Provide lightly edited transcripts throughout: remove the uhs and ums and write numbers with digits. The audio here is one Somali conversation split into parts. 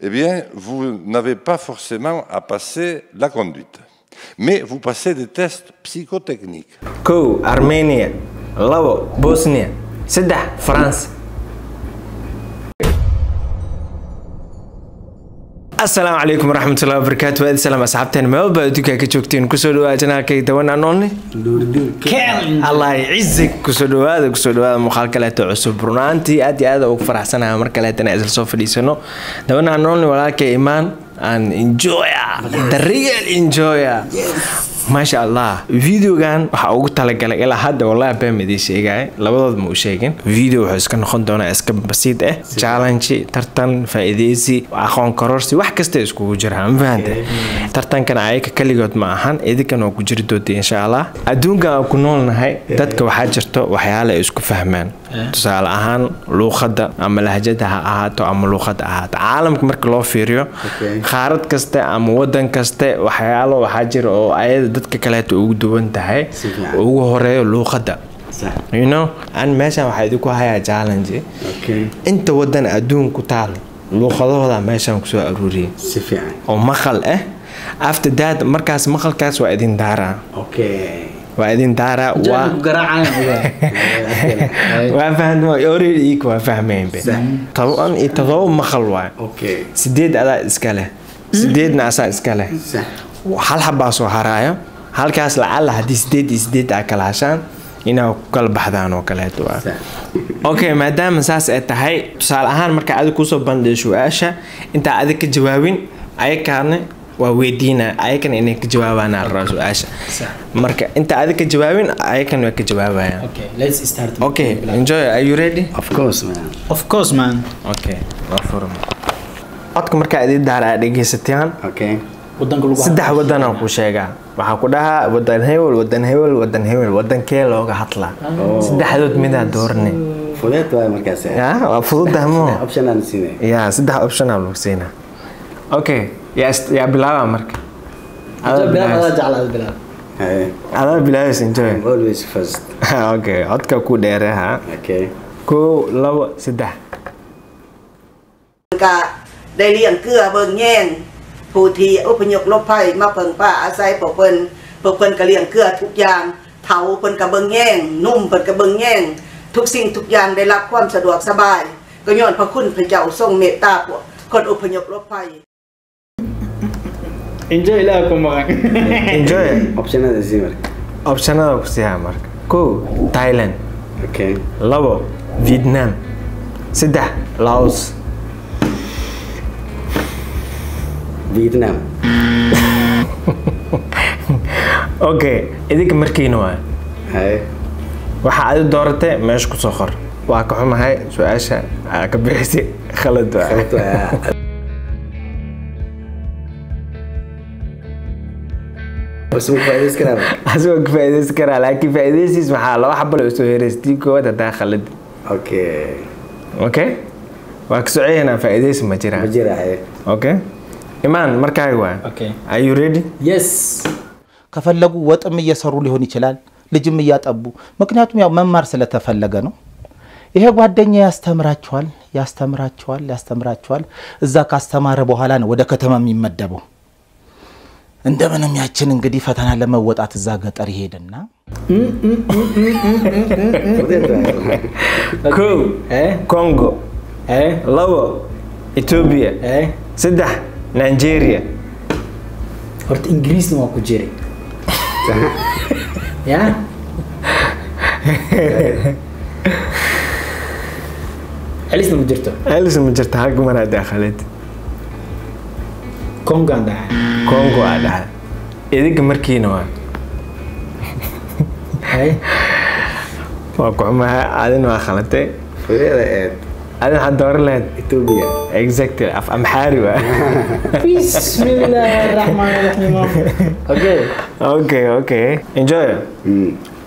eh bien, vous n'avez pas forcément à passer la conduite. Mais vous passez des tests psychotechniques. Ko, Armenia. Labo, Bosnia. Saddex, France. Assalamu alaikum warahmatullahi wabarakatuh. Waa salaam asxaabteen meel baa duka ka joogteen ku soo dhawaad channelkay dawana noolni Allah yicizak ku soo dhawaad muuqaal kale oo cusub runaantii aad ugu faraxsanahay mar kale tan isla soo fadhiisano dawana noolni walaalkay imaan and enjoy the real enjoy. Masha Allah videogan waxa ugu talagalay ilaa hadda wallahi baa midii sheegay labadood ma u sheegin video waxa iska noqon doona iska basiid challenge tartan faa'iideysi aqoon kororsi wax kasta isku jira ma fahanteen tartankan ayaka kaligood ma ahan idinkan oo ku jiri doonta insha Allah adduunka ku noolnahay dadka waxa jirto waxyaalo ay isku fahmaan tusaale ahaan luuqada ama lahjada ha ahaato ama luuqada ahaato caalamka marka loo fiiriyo qaarad kasta ama wadan kasta waxyaalo waxa jira oo ayada dadka kale ugu duwan tahay ugu horeeyo luuqada you know an meeshan waxa idinku hayaa challenge inta wadan adduunku taal luuqadooda meeshan ku soo aruuriyay si fiican oo maqal after that markaas maqalkaas waa idin daara waa idin daara waa fahmo already waa fahmeen taban itadoo maqal waa sideed ada iska leh sideedna asaa iska leh hal xabaa soo haraayo halkaas la hadii sideed kala hashaan inaa kala baxdaan oo kale waa okay maadaama saas ay tahay tusaale ahaan marka aad ku soo bandhigo su'aasha inta aad ka jawaabin ayakaana waa weydiina ayakan inay ka jawaabaan su'aasha marka inta aad ka jawaabin ayakan way ka jawaabayaan. Okay, let's start. Okay, enjoy. Are you ready? Of course man. Okay, waa furan codka marka aad daara dhageysataan. Okay, wadanka lagu saddex wadan aan ku sheegaa waxa ku dhahaa wadan hebel wadankee looga hadlaa saddexdood mid aad doornay fudeed waa markaas waa fududahay mo option aan siinay saddex option aan lagu siinaa. Okay, ya bilaaba marka ada bilaabis enjoy always first. Okay, codka ku dheeraha. Okay, 1 2 3 กะได้เลี้ยงเกลือเบิ่งแย่งผู้ที่อพยพหลบภัยมาเพิ่งป่าอาศัยพวกเพิ่นก็เลี้ยงเกลือทุกอย่างเฒ่าเพิ่นก็เบิ่งแย่งนุ่มเพิ่นก็เบิ่งแย่งทุกสิ่งทุกอย่างได้รับความสะดวกสบายก็ย้อนพระคุณพระเจ้าทรงเมตตาพวกคนอพยพหลบภัย enjoy lah kumang enjoy option ada sih mark option ada ku siya mark ko Thailand. Okay, 2 Vietnam 3 Laos Vietnam. Okay, idinka markiina waa waxa aad dooratay meesha ku soo qor waa ka xumahay su'aasha ka bixisay khalad waa اسمه فايدة كرا لكن فايدة waxa laba xabal oo soo hereystii kooda taa khalad. Okay waa ka socoyna faa'iideysi ma jiraan okay iman markaa waa okay are you ready? Yes. ከፈለጉ ወጥም እየሰሩ ሊሆን ይችላል ልጅም እያጠቡ ምክንያቱም ያው መማር ስለተፈለገ ነው። ይሄ ጓደኛ ያስተምራቸዋል እዛ ካስተማረ በኋላ ነው ወደ ከተማ የሚመደበው። እንደምንም ያችን እንግዲህ ፈተና ለመወጣት እዛ ገጠር ይሄድና ኮንጎ ላዎ ኢትዮጵያ saddex Nigeria horta Ingiriis waa ku jiray ya Alice ma jirto hal gumana daakhalid Congo ada idinka markiina waa ku xumahay adina waa khalatay أنا حضر لها إثيوبيا exactly أمحاري بقى بسم الله الرحمن الرحيم okay enjoy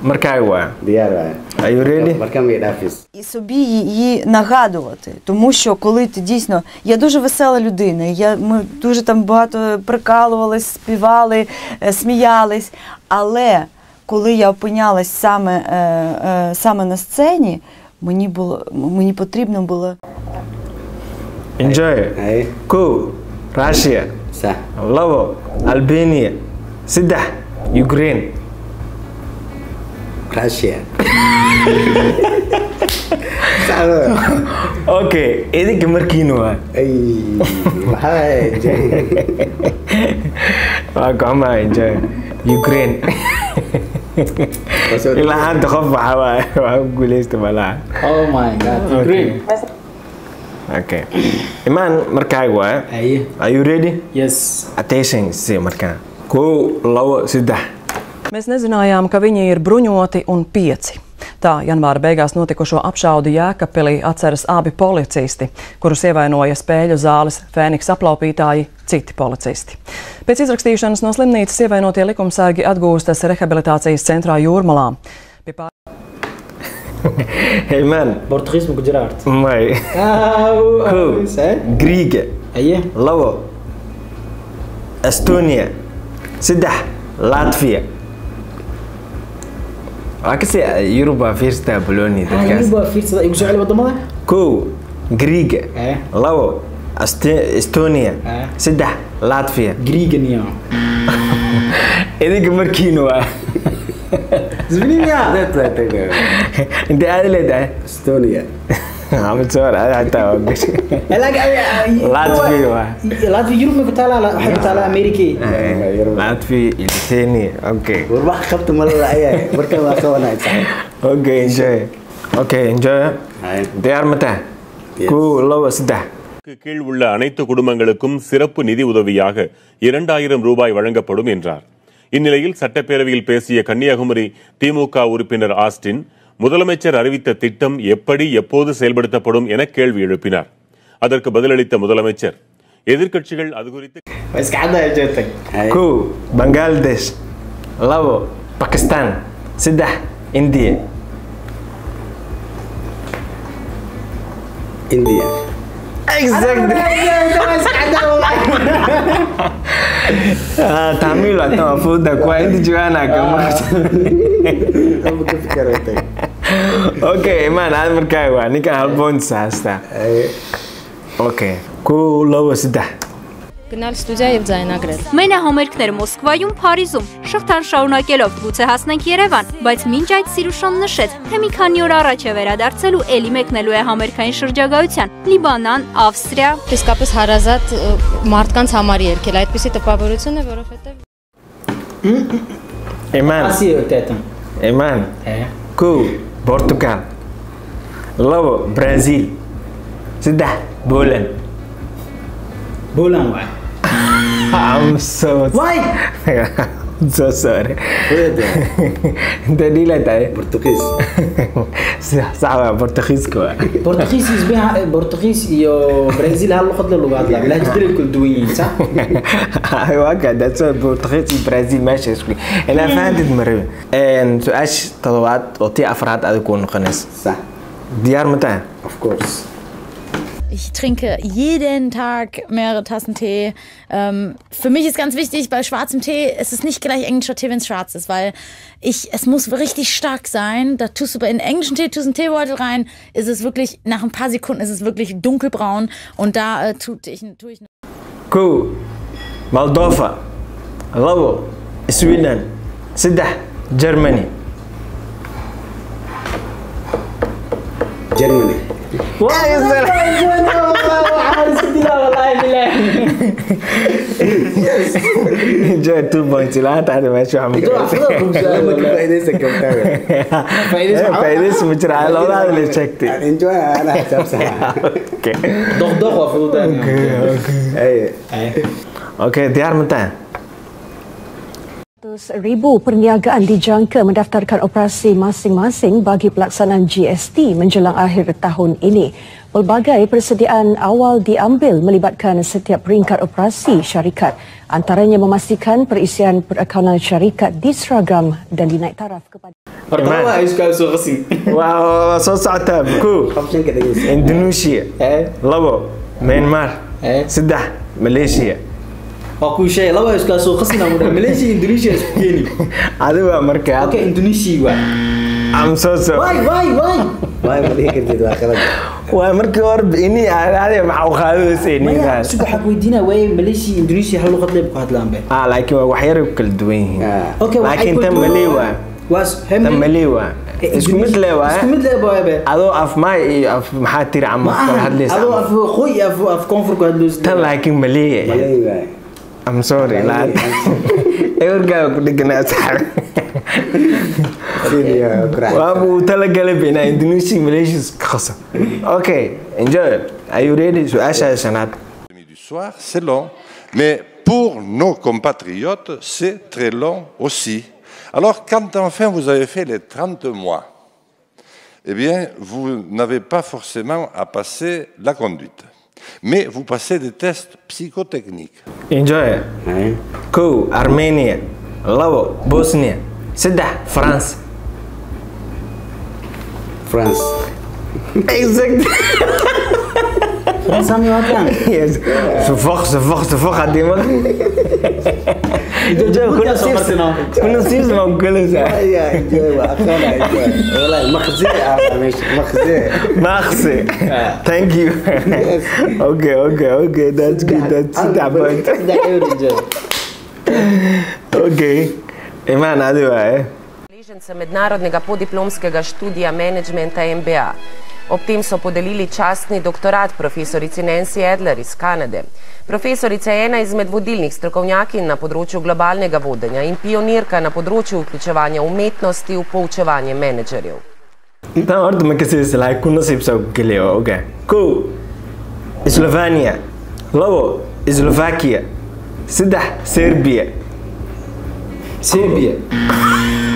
Маркаєва Діяра Are you ready? Марками Дафіс І собі її нагадувати, тому що коли ти дійсно, я дуже весела людина, ми дуже там багато прикалувались, співали, сміялись, але коли я опинялась саме на сцені, мені потрібно було enjoy Aye. Ko Russia صح labo Albania saddex Ukraine Russia صح okay idinka markiina waa اي هاي waa gacmaha enjoy Ukraine ilaa hadda qof waxaa ku guuleysta malaha oh my god Ukraine okay imaan markaaga waa اي are you ready yes attention si markaa 1 2 3 Mēs nezinājām, ka viņi ir bruņoti un 5. Tā janvāra beigās notikušo apšaudu Jēkabpilī atceras abi policisti, kurus ievainoja spēļu zāles Fēniks aplaupītāji, citi policisti. Pēc izrakstīšanas no slimnīcas ievainotie likumsargi atgūstas rehabilitācijas centrā Jūrmalā. hey man Portuguese مو جرارت may Greek ايه labo Estonia saddex Latvia وكسي يوروبا فيرستا بولوني dadkaas يبقى في صدق يقول على wadamada كو غريك لabo استونيا saddex لاتفيا جريجنيا idinka markiina waa زميليا انت قاعد ليه استونيا عم تصور انا حتى وقت لاتفيا لاتفيا يوروب ما بتالا حتى امريكي لاتفيا الثاني اوكي والله خبط مره عيا بركه ما سوينا اوكي انجوي ديار متى كو لو سدح கீழ் உள்ள அனைத்து குடும்பங்களுக்கும் சிறப்பு நிதி உதவியாக 2000 ரூபாய் வழங்கப்படும் என்றார். இந்நிலையில் சட்டப்பேரவையில் பேசிய கன்னியாகுமரி திமுக உறுப்பினர் ஆஸ்டின் முதலமைச்சர் அறிவித்த திட்டம் எப்படி எப்போது செயல்படுத்தப்படும் என கேள்வி எழுப்பினார். அதற்கு பதிலளித்த முதலமைச்சர் எதிர்க்கட்சிகள் அது குறித்து كو بنغلاديش لabo باكستان سدح انديا انديا exactly تعميل atau food kwa hindi juana kama okay man aan markaa waa ninka halboon saasta okay ku labo saddex Գնալ ստուդիա եւ ձայնագրել։ Մենահամերգներ Մոսկվայում, Փարիզում, շղթան շարունակելով գուցե հասնենք Երևան, բայց մինչ այդ Սիրուշան նշեց, թե մի քանի օր առաջ է վերադարձել ու էլի մեկնելու է համերգային շրջագայության՝ Լիբանան, Ավստրիա։ Իսկապես հարազատ մարդկանց համար երկել այդպիսի տպավորություն է, որովհետեւ Eman اسيو تاتا Eman ku Portugal labo Brazil saddex Poland بولان واي I'm so واي I'm so sorry انت دي لا تاي برتغيز صعبة برتغيز كوا برتغيز يشبه برتغيز يو برازيل هاللغة اللغات لا تدري الكل دوين صح؟ ايوه كده سو برتغيز برازيل ماشي اسكي انا فهمت مرة ان سؤال طلبات وطي افراد ادكون قناس صح ديار متى of course Ich trinke jeden Tag mehrere Tassen Tee. Für mich ist ganz wichtig, bei schwarzem Tee, es ist nicht gleich englischer Tee, wenn es schwarz ist, weil es muss richtig stark sein. Da tust du in englischen Tee, tust einen Teebeutel rein, ist es wirklich, nach ein paar Sekunden ist es wirklich dunkelbraun und da tue ich Ku Moldova labo Sweden saddex Germany Germany جاي 2 points لا تعرف ما شو عم فايدس مجرى لو هذا اللي شكتي انجوي انا حساب صح اوكي ضغ المفروض اوكي ديار متى 100,000 perniagaan dijangka mendaftarkan operasi masing-masing bagi pelaksanaan GST menjelang akhir tahun ini. Pelbagai persediaan awal diambil melibatkan setiap peringkat operasi syarikat. Antaranya memastikan perisian perakaunan syarikat diseragam dan dinaik taraf kepada Pertama Aisyah Sughasi. Wow, so sa'ata ku Indonesia labo Myanmar saddex Malaysia Aku shay laba iska soo qasina Malaysia Indonesia isku keeni adiga markaa okay Indonesia waa I'm so sorry. Why? Why بدي كنت داخل ومركي ورب إني هذا مع خالص إني ما سوق حق ويدينا وين ماليشي إندونيسي هل لغة لي بقى هتلام به لكن وحير بكل دوين أوكي لكن تم مليوة تم مليوة اسمه مثله أدو أف ما أف محاتير عم هادليس أدو أف خوي أف كونفور كهادلوس تم لكن مليوة I'm sorry لا أورجع كنا أسحر وابو تلقى بين إندونيسيا ماليزيا خاصة. Okay, enjoy. Are you ready? Du soir, c'est long, mais pour nos compatriotes, c'est très long aussi. Alors, quand enfin vous avez fait les 30 mois, eh bien, vous n'avez pas forcément à passer la conduite, mais vous passez des tests psychotechniques. Enjoy. Cool. Armenia, Lavo, Bosnia. Sedah, France. Exact. France am Wadanka. Yes. Vervolg gaat die man. كنا نسيب كل ساعة. والله مخزي. Thank you. Okay. That's good. That's it. Okay. Ima nadeva, Udeležencem mednarodnega podiplomskega študija menedžmenta MBA. Ob tem so podelili častni doktorat profesorici Nancy Adler iz Kanade. Profesorica je ena izmed vodilnih strokovnjakinj na področju globalnega vodenja in pionirka na področju vključevanja umetnosti v poučevanje menedžerjev. Tam ordo me kasi se like kuna se psa gelijo, okay. Cool. Slovenija, Lovo, Slovakia, Sedah, Serbia.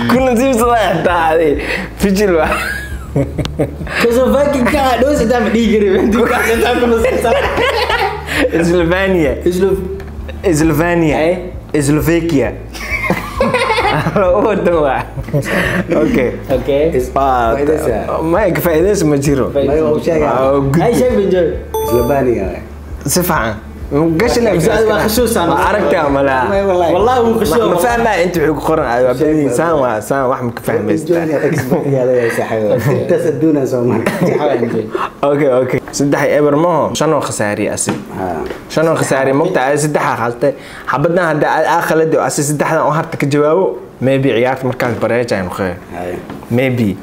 Kuna se psa like tadi, Fichilwa. Slovakia kan dois dah mendigiri, tu kan tak kuna se psa. Slovenia, Slovakia. Okay. ما كفاية اسمه جيرو. أي شيء بنجر. Slovenia. سفعة. قش اللي خصوصا. عرفتها ملا. والله هو خصوصا. ما فاهم بقى أنت حقوق قرن أبدي سان واحد مكفاهم بس. يا سحر. تسدونا زمان. أوكي. سدحي إبر ما شنو خساري أسي. شنو خساري مقطع سدحها خالته حبدنا هذا آخر لدي أسي سدحنا وهرتك جوابه. Maybe عيارت مركز بريجة يعني خير. Maybe.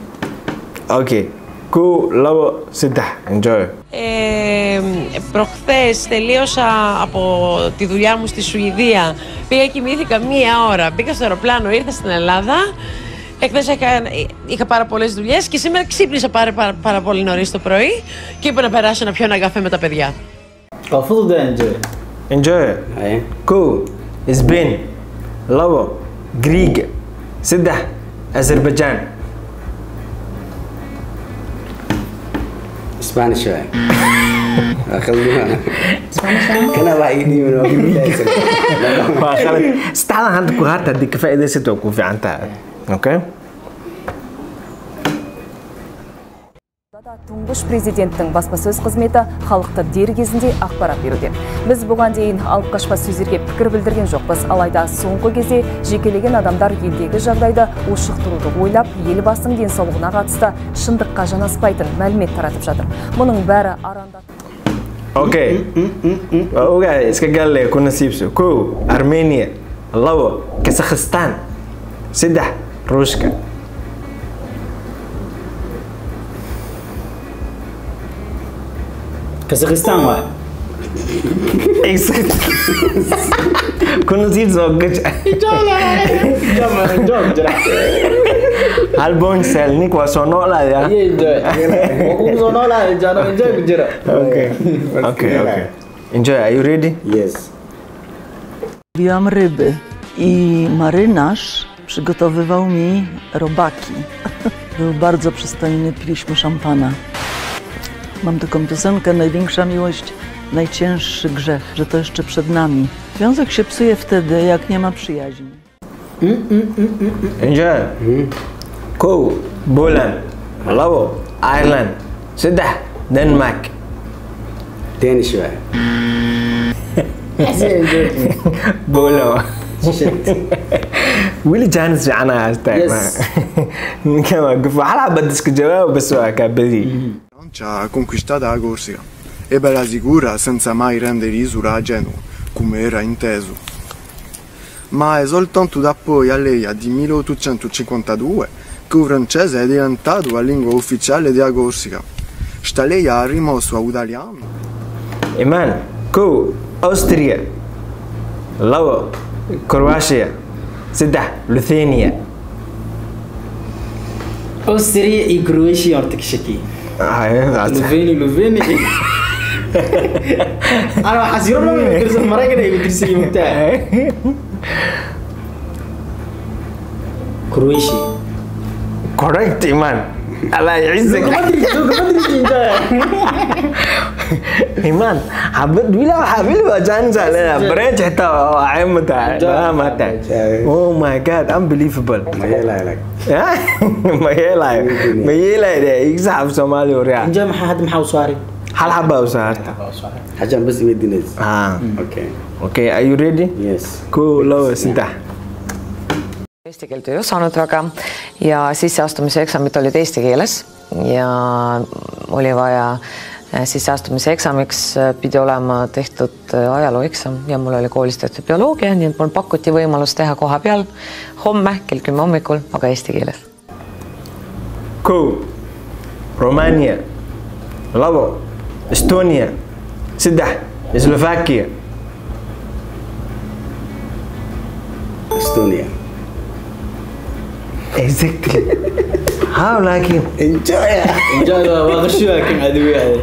Okay. Cool. Love. Σεντά. Enjoy. Προχθές τελείωσα από τη δουλειά μου στη Σουηδία. Πήγα και κοιμήθηκα 1 ώρα. Μπήκα στο αεροπλάνο, ήρθα στην Ελλάδα. Εχθές είχα πάρα πολλές δουλειές και σήμερα ξύπνησα πάρα πολύ νωρίς το πρωί και είπα να περάσω να πιω ένα καφέ με τα παιδιά. Καθόλου δεν enjoy. Cool. Isbin. Love. Greek. Σεντά. Azerbaijan. Spanish شوي. خلينا. كنا بعيدين من وقت استعلا عندك وهات هديك فائدة ستوكو في عنتها. Okay. Тұңғыш президенттің баспасөз қызметі халықты дер кезінде ақпарат беруде. Біз бұған дейін алып қашпа сөздерге пікір білдірген жоқпыз, алайда соңғы кезде жекелеген адамдар елдегі жағдайды ушықтыруды ойлап, елбасының денсаулығына қатысты шындыққа жанаспайтын мәлімет таратып жатыр. Мұның бәрі аранда. Okay. Okay, iskagal kuna sibsu. Ku Armenia, Lavo, Kazakhstan, Sedah, Ruska. Kazakhstan var. Exact. Kuna sibsu gaj. Jom. Albon selnik wasonola ya. Iya, sonola jangan enjoy gujara. Okay. Enjoy. Are you ready? Yes. Robiłam ryby i marynarz przygotowywał mi robaki. Był bardzo przystojny, piliśmy szampana. Mam taką piosenkę, największa miłość, najcięższy grzech, że to jeszcze przed nami. Związek się psuje wtedy, jak nie ma przyjaźni. Enjoy. Cool. Poland, Lavo, Ireland, Sedah, Denmark. Danish شوي. Bolo. ويلي جانس أنا أستاذ كما قف على بدك جواب بس وأكابدي ha conquistato la Corsica e ve la sicura senza mai rendere risura a Genova, come era inteso. Ma è soltanto da poi a lei, di 1852, che il francese è diventato la lingua ufficiale della Corsica. Sta lei ha rimosso l'italiano. إيمان كو أستريا لو كرواتيا سدح لوثينيا أستريا إي كرواتيا أرتكشكي لوفيني أنا حاسيرو لو كرس المراكز اللي كرسي متاع كرواتيا كوريكت إيمان الله يعزك إيمان حبيت بلا حبيت وجان زعلنا بريج حتى عمتها ماتها oh my god unbelievable ما يلا ما يلا ده يكسب سومالي وريا إنجا ما حد محاول صاري هل حبة وصارت حاجة بس يدينز okay are you ready yes cool لو سنتح Eesti keelt ei osanud väga ja sisseastumise eksamid olid eesti keeles ja oli vaja sisseastumise eksamiks pidi olema tehtud ajalooeksam ja mul oli koolis tehtud bioloogia, nii et mul pakuti võimalus teha koha peal homme kell 10 hommikul, aga eesti keeles. Cool. Romania, labo, Estonia, saddex, Slovakia. Estonia. Exactly. How like him? Enjoy. Enjoy وغشوا كم أدوية.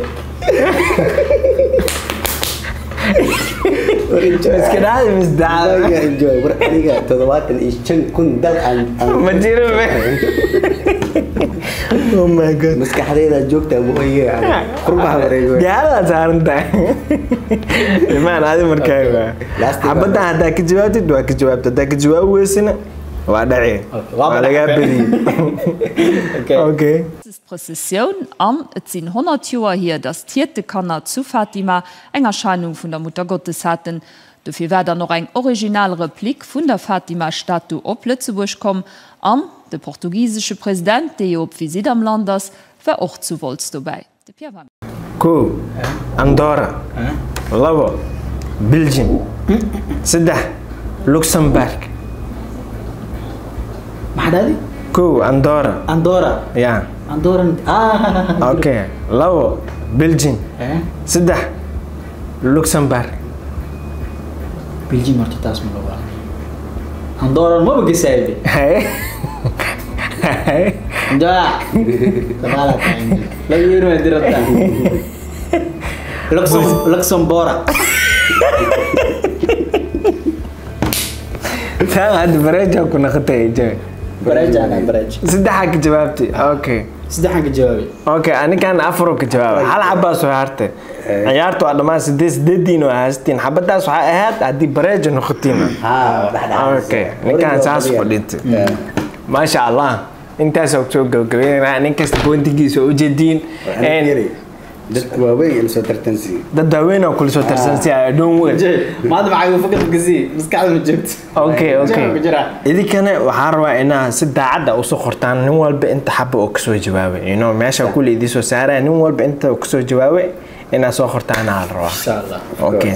بس كده هذا مزدعل. Enjoy. برأيك تضوات الإيشان كن دل عن. مدير به. Oh my god. بس كحديدا جوكتا بويه يعني. قربها وريجوا. يلا صارنتا. إيمان هذا مركبة. عبدا هذا كجوابت دوا كجوابت هذا كجواب وسنة. Okay. Prozession an et sinn 100 Joer hier das tierte Kanner zu Fatima eng Erscheinung vun der Mutter Gottes hatten. Dofir wär noch eng original Replik vun der Fatima-Statue op Lützeburg kom an de portugiesische Präsident, de op Visit am Landers war och zu Wolz dabei. Cool. Andorra, Lavo, Belgium, Sedda, Luxembourg. محدادي؟ كو أندورا. أندورا. يا. أندورا. أوكي. لو بلجين. سدح. لوكسمبورغ. بلجين مرتي تاسم لوغا. أندورا ما بقي سايبي. هاي. هاي. دا. تمالك عندي. لا يرو يدرتا. لوكسمبورغ. هذا بريجة كنا خطي بريج أنا بريج. سدحك جوابتي. أوكي. سدحك جوابي. أوكي أنا كان أفرق جواب. هل حبة سهرته؟ عيارته على ما سدس دين وهاستين حبة سهرات عدي بريج نخطينا. أوكي. نكان ساس فليت. ما شاء الله. أنت سوق كبير أنا كستبون تيجي سوق جدين. dad waaweyn soo tartansi dad waaweyn oo kula soo tartansi don't worry maad macay fakad gazi maskaxda ma joogto okay idikana waxaan rabaa inaa si daacad ah u soo qortaan nin walba inta xabo oo kasoo jawaabay meesha kulli idin soo saaray nin walba inta oo kasoo jawaabay inaa soo qortaan aan rabaa insha Allah okay